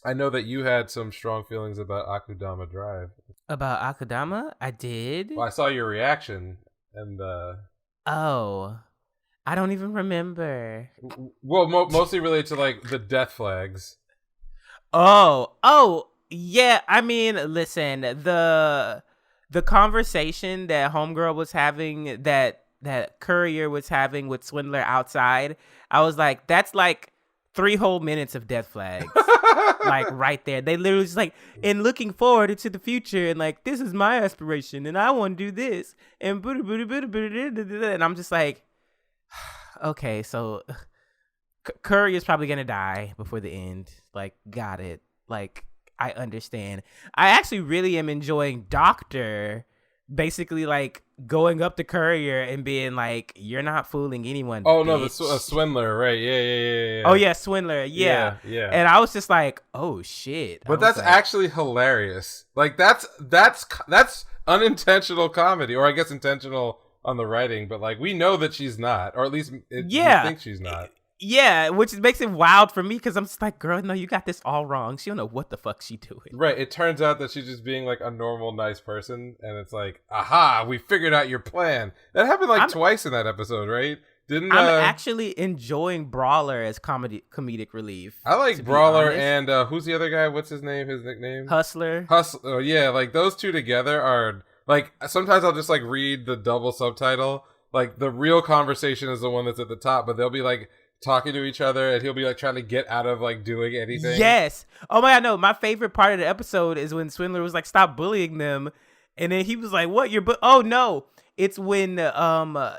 I know that you had some strong feelings about Akudama Drive. About Akudama, I did. Well, I saw your reaction, and Oh, I don't even remember. well, mostly related to like the death flags. Oh, yeah. I mean, listen, the conversation that Homegirl was having, that Courier was having with Swindler outside, I was like, that's like 3 whole minutes of death flags. Like right there. They literally just like, and looking forward into the future, and like, this is my aspiration, and I want to do this, and and I'm just like, okay, so Curry is probably gonna die before the end. Like, got it. Like, I understand. I actually really am enjoying Doctor basically like going up to Courier and being like, "You're not fooling anyone, Oh no, the bitch." swindler, right? Yeah. Oh yeah, Swindler. Yeah. Yeah. And I was just like, "Oh shit!" I But was that's like, actually hilarious. Like that's unintentional comedy, or I guess intentional on the writing. But like we know that she's not, or at least we yeah. think she's not. Yeah, which makes it wild for me because I'm just like, girl, no, you got this all wrong. She don't know what the fuck she doing. Right. It turns out that she's just being like a normal, nice person, and it's like, aha, we figured out your plan. That happened like twice in that episode, right? Didn't I'm actually enjoying Brawler as comedic relief. I like Brawler and who's the other guy? What's his name? His nickname? Hustler. Oh yeah, like those two together are like sometimes I'll just like read the double subtitle. Like the real conversation is the one that's at the top, but they'll be like talking to each other, and he'll be like trying to get out of like doing anything. Yes. Oh my god, no. My favorite part of the episode is when Swindler was like, "Stop bullying them," and then he was like, "What? You're oh no." It's when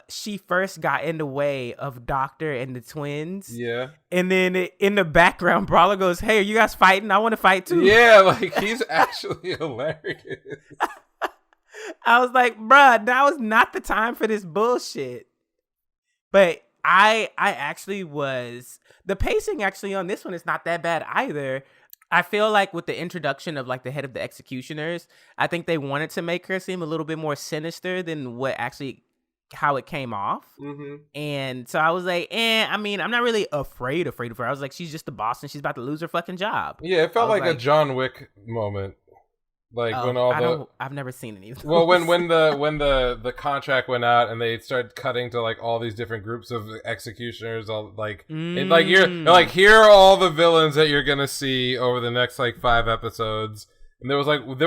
she first got in the way of Doctor and the twins. Yeah. And then in the background, Brawler goes, "Hey, are you guys fighting? I want to fight too." Yeah, like he's actually hilarious. I was like, bruh, now is not the time for this bullshit. But I actually was, the pacing actually on this one is not that bad either. I feel like with the introduction of like the head of the executioners, I think they wanted to make her seem a little bit more sinister than what actually how it came off. Mm-hmm. And so I was like, I mean, I'm not really afraid of her. I was like, she's just the boss and she's about to lose her fucking job. Yeah, it felt like a John Wick moment. Like when all I've never seen any of those. Well, when the contract went out and they started cutting to like all these different groups of executioners, all like and like you're like, here are all the villains that you're gonna see over the next like 5 episodes. And there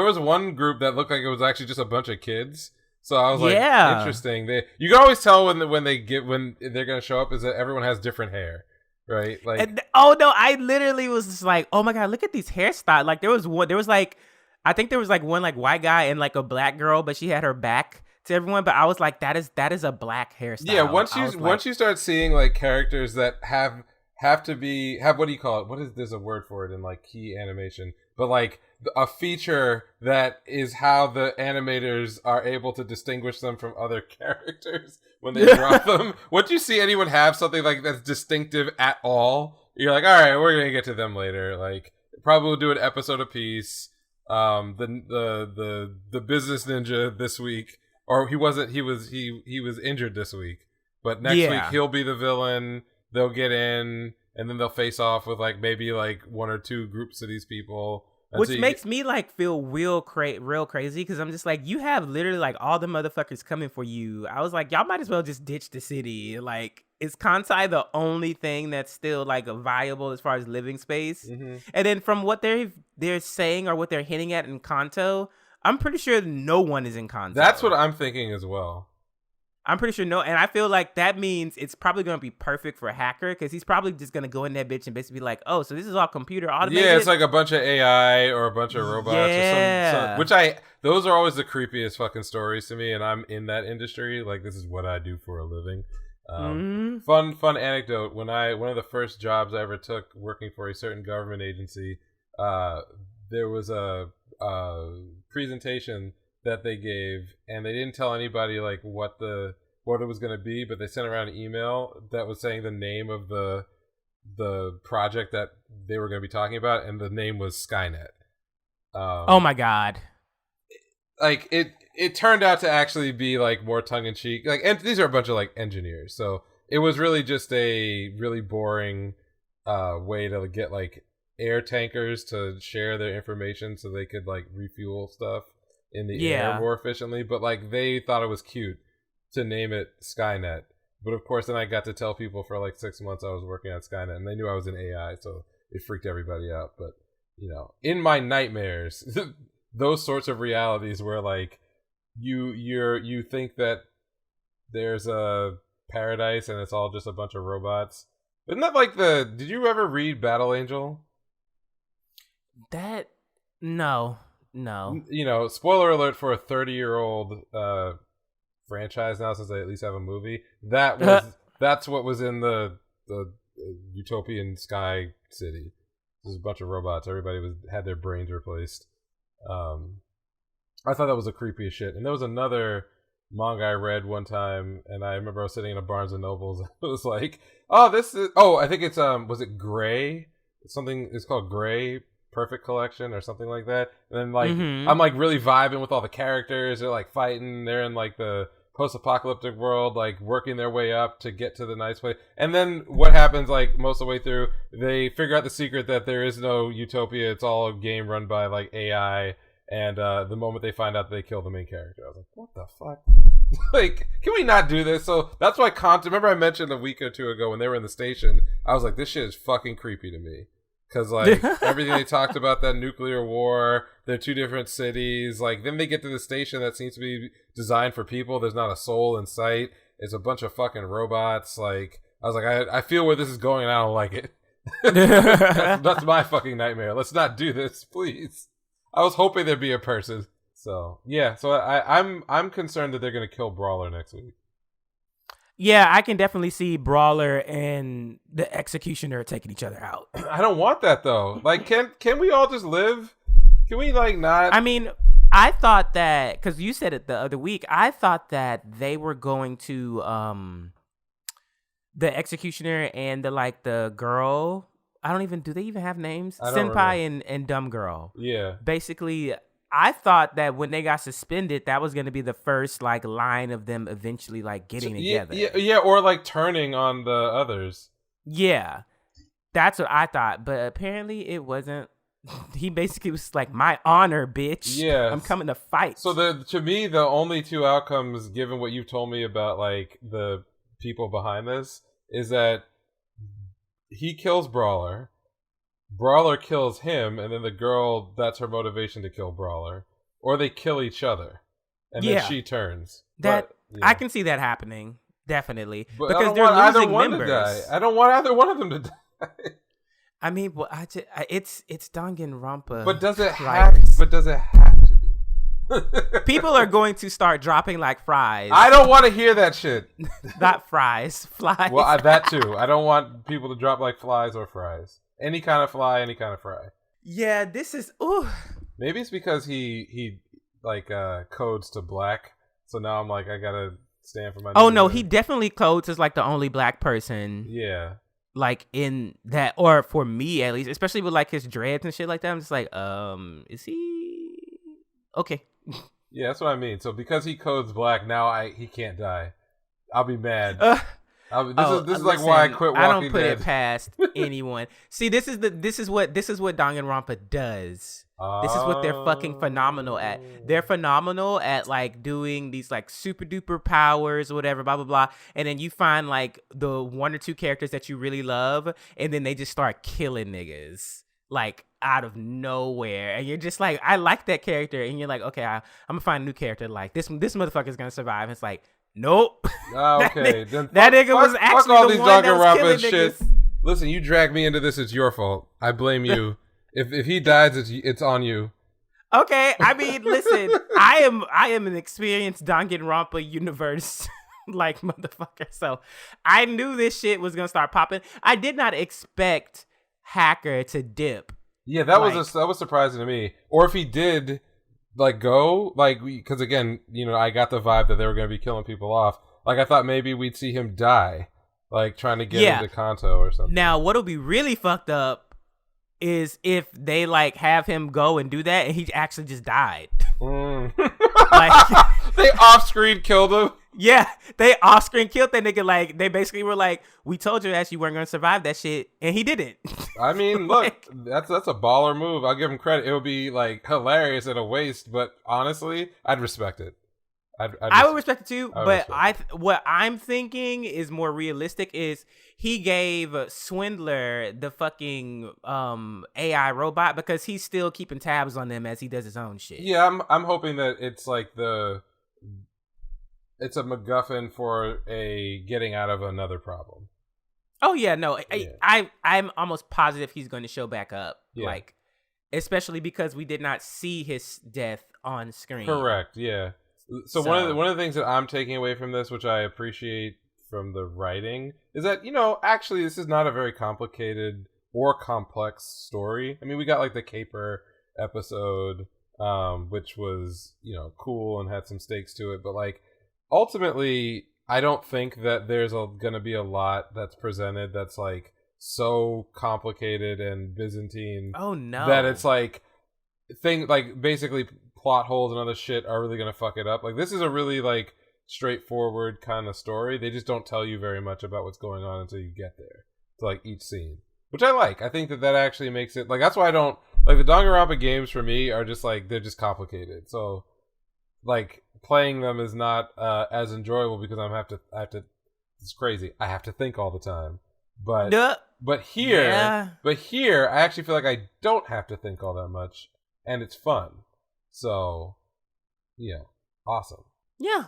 was one group that looked like it was actually just a bunch of kids. So I was like, interesting. You can always tell when they're gonna show up is that everyone has different hair. Right? Like, and, oh no, I literally was just like, oh my god, look at these hairstyles. Like there was like, I think there was like one like white guy and like a black girl, but she had her back to everyone. But I was like, that is a black hairstyle. Yeah, once you start seeing like characters that have what do you call it? There's a word for it in like key animation, but like a feature that is how the animators are able to distinguish them from other characters when they drop them. Once you see anyone have something like that's distinctive at all, you're like, all right, we're gonna get to them later. Like probably we'll do an episode apiece. The business ninja this week, or he was injured this week, but next week he'll be the villain. They'll get in and then they'll face off with like maybe like 1 or 2 groups of these people, which makes me like feel real crazy because I'm just like, you have literally like all the motherfuckers coming for you. I was like, y'all might as well just ditch the city. Like, is Kansai the only thing that's still like viable as far as living space? Mm-hmm. And then from what they're saying or what they're hinting at in Kanto, I'm pretty sure no one is in Kanto. That's what I'm thinking as well. I'm pretty sure no, and I feel like that means it's probably going to be perfect for a hacker because he's probably just going to go in that bitch and basically be like, oh, so this is all computer automated? Yeah, it's like a bunch of AI or a bunch of robots or those are always the creepiest fucking stories to me, and I'm in that industry. Like, this is what I do for a living. Fun anecdote. One of the first jobs I ever took working for a certain government agency, there was a presentation that they gave, and they didn't tell anybody like what it was going to be, but they sent around an email that was saying the name of the project that they were going to be talking about, and the name was Skynet. Oh my god! Like it turned out to actually be like more tongue in cheek. Like, and these are a bunch of like engineers, so it was really just a really boring way to get like air tankers to share their information so they could like refuel stuff in the air more efficiently. But like they thought it was cute to name it Skynet. But of course, then I got to tell people for like 6 months I was working at Skynet, and they knew I was in AI, so it freaked everybody out. But in my nightmares, those sorts of realities where like you think that there's a paradise and it's all just a bunch of robots. Isn't that like did you ever read Battle Angel? No. Spoiler alert for a 30-year-old franchise now, since they at least have a movie. That's what was in the utopian sky city. There's a bunch of robots. Everybody had their brains replaced. I thought that was the creepiest shit. And there was another manga I read one time, and I remember I was sitting in a Barnes and Nobles. It was like, I think it's was it Gray? It's called Gray Perfect Collection or something like that. And then like I'm like really vibing with all the characters. They're like fighting. They're in like the post-apocalyptic world, like working their way up to get to the nice place. And then what happens, like most of the way through, they figure out the secret that there is no utopia. It's all a game run by like AI. And the moment they find out, they kill the main character. I was like, what the fuck? Like, can we not do this? So that's why remember I mentioned a week or two ago when they were in the station, I was like, this shit is fucking creepy to me. Because, like, everything they talked about, that nuclear war, they're two different cities. Like, then they get to the station that seems to be designed for people. There's not a soul in sight. It's a bunch of fucking robots. Like, I was like, I feel where this is going and I don't like it. That's my fucking nightmare. Let's not do this, please. I was hoping there'd be a person. So, yeah. So, I'm concerned that they're going to kill Brawler next week. Yeah, I can definitely see Brawler and the Executioner taking each other out. I don't want that though. Like, can we all just live? Can we like not? I mean, I thought that because you said it the other week. I thought that they were going to the Executioner and the girl. Do they even have names? Senpai and Dumb Girl. Yeah. Basically, I thought that when they got suspended, that was going to be the first like line of them eventually like getting together. Yeah, or like turning on the others. Yeah, that's what I thought. But apparently it wasn't. He basically was like, my honor, bitch. Yeah. I'm coming to fight. So to me, the only two outcomes, given what you've told me about like the people behind this, is that he kills Brawler. Brawler kills him, and then the girl, that's her motivation to kill Brawler. Or they kill each other, and then she turns. I can see that happening, definitely. But because they're losing members. To die. I don't want either one of them to die. I mean, well, it's Danganronpa. But does it have to be? People are going to start dropping like fries. I don't want to hear that shit. Not fries, flies. Well, that too. I don't want people to drop like flies or fries. Any kind of fly, any kind of fry. Yeah, this is ooh. Maybe it's because he like codes to black. So now I'm like, I gotta stand for my. Oh no, he definitely codes as like the only black person. Yeah. Like in that, or for me at least, especially with like his dreads and shit like that. I'm just like, is he okay? Yeah, that's what I mean. So because he codes black, now he can't die. I'll be mad. This is like why I quit Walking Dead. I don't put it past anyone. See, this is what Danganronpa does. This is what they're fucking phenomenal at. They're phenomenal at like doing these like super duper powers or whatever, blah blah blah. And then you find like the one or two characters that you really love, and then they just start killing niggas like out of nowhere, and you're just like, I like that character, and you're like, okay, I'm gonna find a new character like this motherfucker's gonna survive. And it's like, nope. Okay, that nigga was actually all the these one that was killing shit. niggas. Listen, you dragged me into this. It's your fault. I blame you. If he dies, it's on you. Okay, I mean, listen, I am an experienced Danganronpa universe like motherfucker. So I knew this shit was gonna start popping. I did not expect Hacker to dip. Yeah, that was surprising to me. Or if he did. Like go like because again, I got the vibe that they were going to be killing people off. Like I thought maybe we'd see him die, like trying to get into Kanto or something. Now, what'll be really fucked up is if they like have him go and do that, and he actually just died. Like they off screen killed him. Yeah, they off-screen killed that nigga. Like, they basically were like, we told your ass you weren't going to survive that shit, and he didn't. I mean, look, that's a baller move. I'll give him credit. It would be, like, hilarious and a waste, but honestly, I'd respect it. I would respect it too, but what I'm thinking is more realistic is he gave Swindler the fucking AI robot because he's still keeping tabs on them as he does his own shit. Yeah, I'm hoping that it's like it's a MacGuffin for a getting out of another problem. Oh yeah, no, yeah. I'm almost positive he's going to show back up, like especially because we did not see his death on screen. Correct. Yeah. So one of the things that I'm taking away from this, which I appreciate from the writing, is that, you know, actually this is not a very complicated or complex story. I mean, we got like the Caper episode, which was, you know, cool and had some stakes to it, but like ultimately, I don't think that there's gonna be a lot that's presented that's like so complicated and Byzantine. Oh no! That it's like basically plot holes and other shit are really gonna fuck it up. Like, this is a really like straightforward kind of story. They just don't tell you very much about what's going on until you get there to like each scene, which I like. I think that actually makes it like, that's why I don't like the Danganronpa games. For me, are just like, they're just complicated. So like playing them is not as enjoyable because I have to. It's crazy. I have to think all the time. But here, I actually feel like I don't have to think all that much, and it's fun. So, yeah, awesome. Yeah,